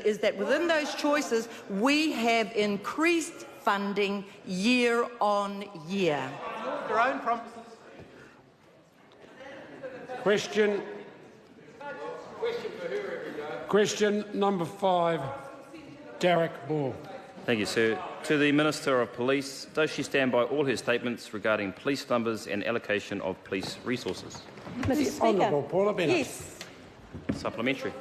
is that within those choices, we have increased funding year on year. Your own promises. Question number 5, Darroch Ball. Thank you, sir. To the Minister of Police, does she stand by all her statements regarding police numbers and allocation of police resources? Mr. Speaker. Honourable Paula Bennett. Yes. Supplementary.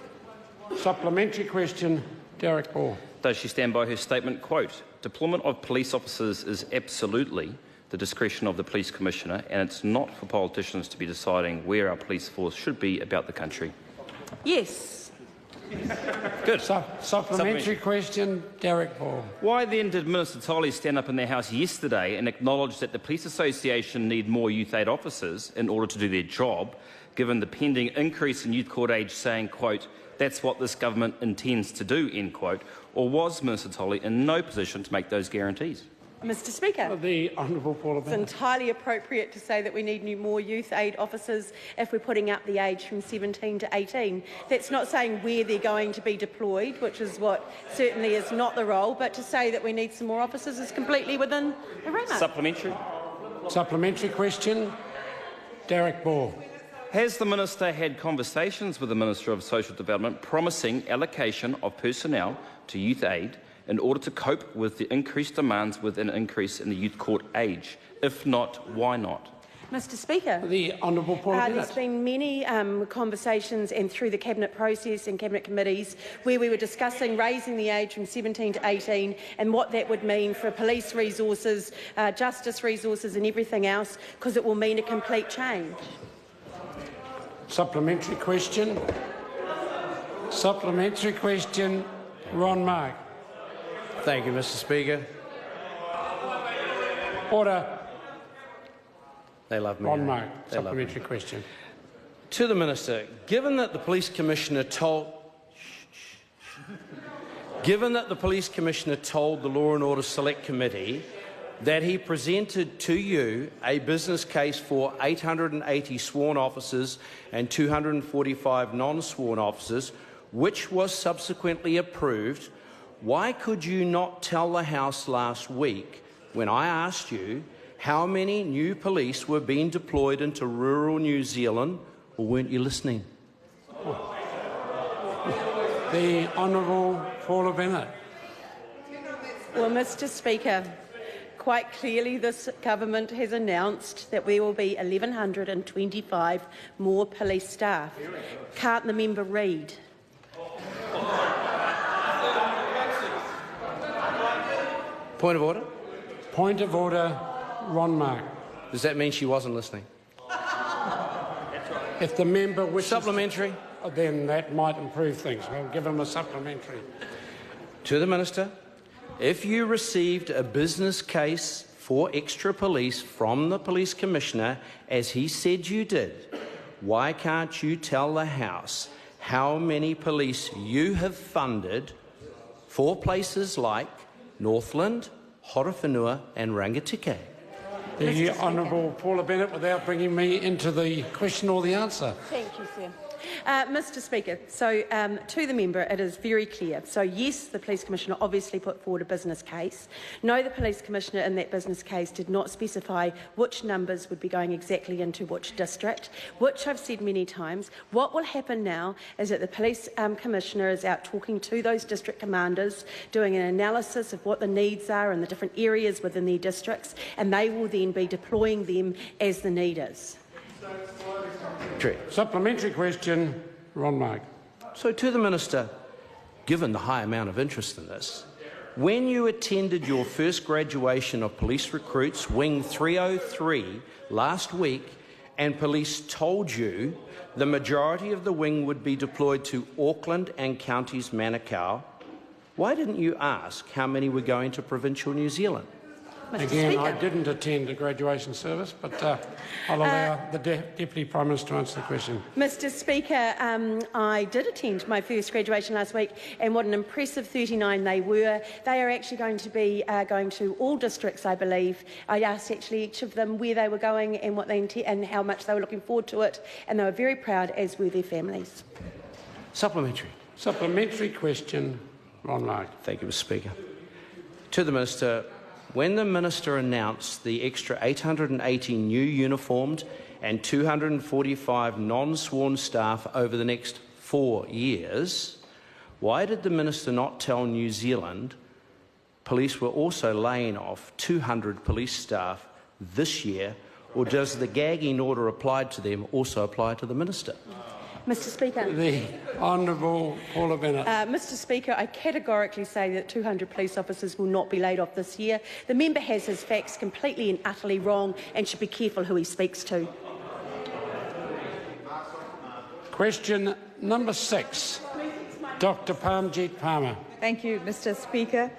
Supplementary question, Darroch Ball. Does she stand by her statement, quote, deployment of police officers is absolutely the discretion of the Police Commissioner and it's not for politicians to be deciding where our police force should be about the country? Yes. Good. Supplementary question, Darroch Ball. Why then did Minister Tolley stand up in their House yesterday and acknowledge that the Police Association need more youth aid officers in order to do their job, given the pending increase in youth court age, saying, quote, that's what this government intends to do, end quote, or was Minister Tolley in no position to make those guarantees? Mr. Speaker. The Honourable Paula Bennett. It's entirely appropriate to say that we need more youth aid officers if we're putting up the age from 17 to 18. That's not saying where they're going to be deployed, which is what certainly is not the role, but to say that we need some more officers is completely within the remit. Supplementary. Supplementary question, Darroch Ball. Has the Minister had conversations with the Minister of Social Development promising allocation of personnel to youth aid in order to cope with the increased demands with an increase in the youth court age? If not, why not? Mr. Speaker. The Honourable Paula Bennett. There's been many conversations and through the Cabinet process and Cabinet committees where we were discussing raising the age from 17 to 18 and what that would mean for police resources, justice resources and everything else, because it will mean a complete change. Supplementary question. Supplementary question, Ron Mark. Thank you, Mr. Speaker. Order. They love me. Ron Mark, They love me. supplementary question. To the Minister, given that the Police Commissioner told the Law and Order Select Committee that he presented to you a business case for 880 sworn officers and 245 non-sworn officers, which was subsequently approved, why could you not tell the House last week, when I asked you how many new police were being deployed into rural New Zealand, or weren't you listening? The Honourable Paula Bennett. Well, Mr. Speaker, quite clearly this government has announced that there will be 1,125 more police staff. Can't the member read? Point of order? Point of order, Ron Mark. Does that mean she wasn't listening? If the member wishes... Supplementary. Then that might improve things. We'll give him a supplementary. To the Minister, if you received a business case for extra police from the Police Commissioner, as he said you did, why can't you tell the House how many police you have funded for places like Northland, Horowhenua and Rangitikei? The Honourable Paula Bennett, without bringing me into the question or the answer. Thank you, sir. Mr. Speaker, so to the member, it is very clear. So yes, the Police Commissioner obviously put forward a business case. No, the Police Commissioner in that business case did not specify which numbers would be going exactly into which district, which I've said many times. What will happen now is that the Police Commissioner is out talking to those district commanders, doing an analysis of what the needs are in the different areas within their districts, and they will then be deploying them as the need is. Supplementary question, Ron Mark. So to the Minister, given the high amount of interest in this, when you attended your first graduation of police recruits, Wing 303, last week, and police told you the majority of the wing would be deployed to Auckland and Counties Manukau, why didn't you ask how many were going to provincial New Zealand? Mr. Again, Speaker. I didn't attend a graduation service, but I'll allow the Deputy Prime Minister to answer the question. Mr. Speaker, I did attend my first graduation last week, and what an impressive 39 they were. They are actually going to be going to all districts, I believe. I asked actually each of them where they were going and what they and how much they were looking forward to it, and they were very proud, as were their families. Supplementary. Supplementary question, Ron Lark. Thank you, Mr. Speaker. To the Minister, when the Minister announced the extra 880 new uniformed and 245 non-sworn staff over the next 4 years, why did the Minister not tell New Zealand police were also laying off 200 police staff this year, or does the gagging order applied to them also apply to the Minister? Mr. Speaker. The Honourable Paula Bennett. Mr. Speaker, I categorically say that 200 police officers will not be laid off this year. The member has his facts completely and utterly wrong and should be careful who he speaks to. Question number 6, Dr Parmjeet Palmer. Thank you, Mr. Speaker.